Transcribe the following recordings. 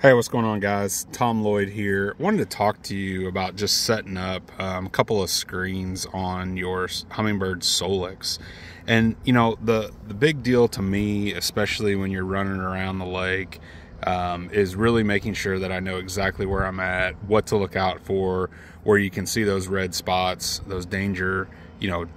Hey, what's going on, guys? Tom Lloyd here. Wanted to talk to you about just setting up a couple of screens on your Humminbird Solix. And you know, the big deal to me, especially when you're running around the lake, is really making sure that I know exactly where I'm at, what to look out for, where you can see those red spots, those danger,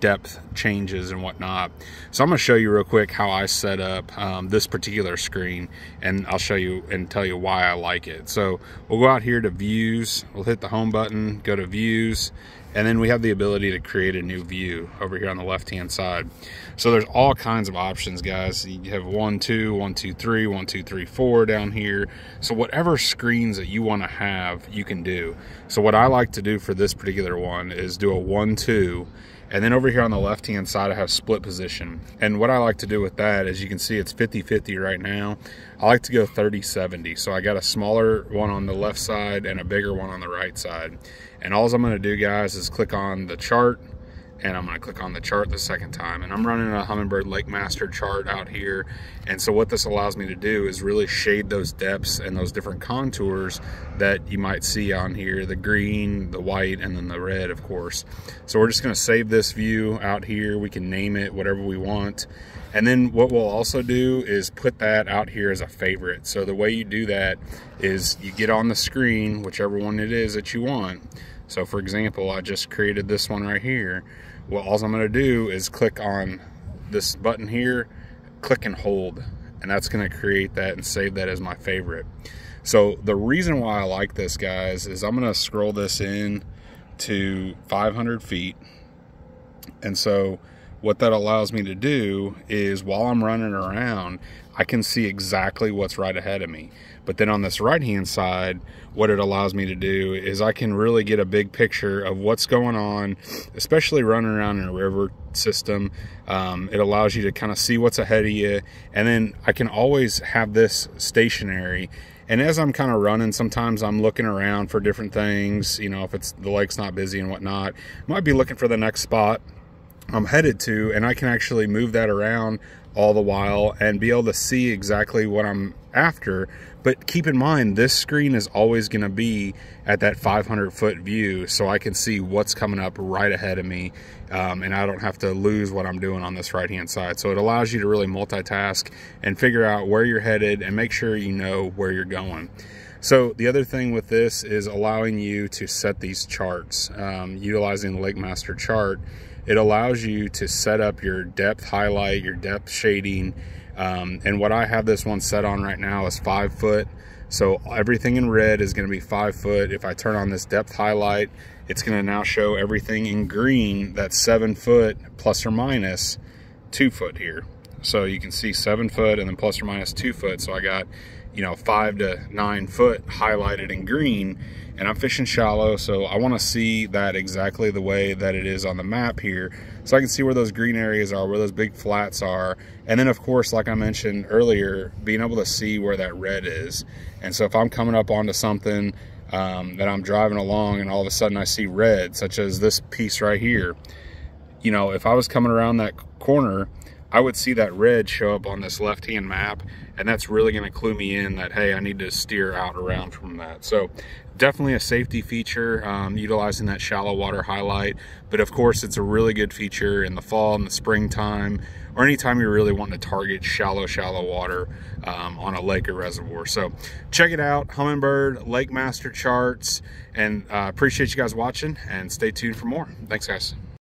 depth changes and whatnot. So I'm going to show you real quick how I set up this particular screen, and I'll show you and tell you why I like it. So we'll go out here to views, we'll hit the home button, go to views, and then we have the ability to create a new view over here on the left hand side. So there's all kinds of options, guys. You have 1, 2, 1, 2, 3, 1, 2, 3, 4 down here. So whatever screens that you want to have, you can do. So what I like to do for this particular one is do a 1, 2, and then over here on the left hand side I have split position. And what I like to do with that, as you can see, it's 50-50 right now. I like to go 30-70. So I got a smaller one on the left side and a bigger one on the right side. And all I'm going to do, guys, is click on the chart, and I'm going to click on the chart the second time. And I'm running a Humminbird LakeMaster chart out here. And so what this allows me to do is really shade those depths and those different contours that you might see on here, the green, the white, and then the red, of course. So we're just going to save this view out here. We can name it whatever we want. And then what we'll also do is put that out here as a favorite. So the way you do that is you get on the screen, whichever one it is that you want. So for example, I just created this one right here. Well, all I'm going to do is click on this button here, click and hold, and that's going to create that and save that as my favorite. So the reason why I like this, guys, is I'm going to scroll this in to 500 feet. And so what that allows me to do is while I'm running around, I can see exactly what's right ahead of me. But then on this right hand side, what it allows me to do is I can really get a big picture of what's going on, especially running around in a river system. It allows you to kind of see what's ahead of you. And then I can always have this stationary. And as I'm kind of running, sometimes I'm looking around for different things. You know, if it's the lake's not busy and whatnot, might be looking for the next spot I'm headed to, and I can actually move that around all the while and be able to see exactly what I'm after. But keep in mind, this screen is always going to be at that 500-foot view, so I can see what's coming up right ahead of me, and I don't have to lose what I'm doing on this right hand side. So it allows you to really multitask and figure out where you're headed and make sure you know where you're going. So the other thing with this is allowing you to set these charts. Utilizing the LakeMaster chart, it allows you to set up your depth highlight, your depth shading, and what I have this one set on right now is 5 foot. So everything in red is going to be 5 foot. If I turn on this depth highlight, it's going to now show everything in green that's 7 foot plus or minus 2 foot here. So you can see 7 foot and then plus or minus 2 foot. So I got, 5 to 9 foot highlighted in green, and I'm fishing shallow, so I want to see that exactly the way that it is on the map here, so I can see where those green areas are, where those big flats are. And then of course, like I mentioned earlier, being able to see where that red is. And so if I'm coming up onto something that I'm driving along and all of a sudden I see red, such as this piece right here, if I was coming around that corner, I would see that red show up on this left-hand map, and that's really going to clue me in that, hey, I need to steer out around from that. So definitely a safety feature, utilizing that shallow water highlight. But of course, it's a really good feature in the fall and the springtime, or anytime you're really wanting to target shallow water on a lake or reservoir. So check it out, Humminbird LakeMaster charts, and appreciate you guys watching, and stay tuned for more. Thanks, guys.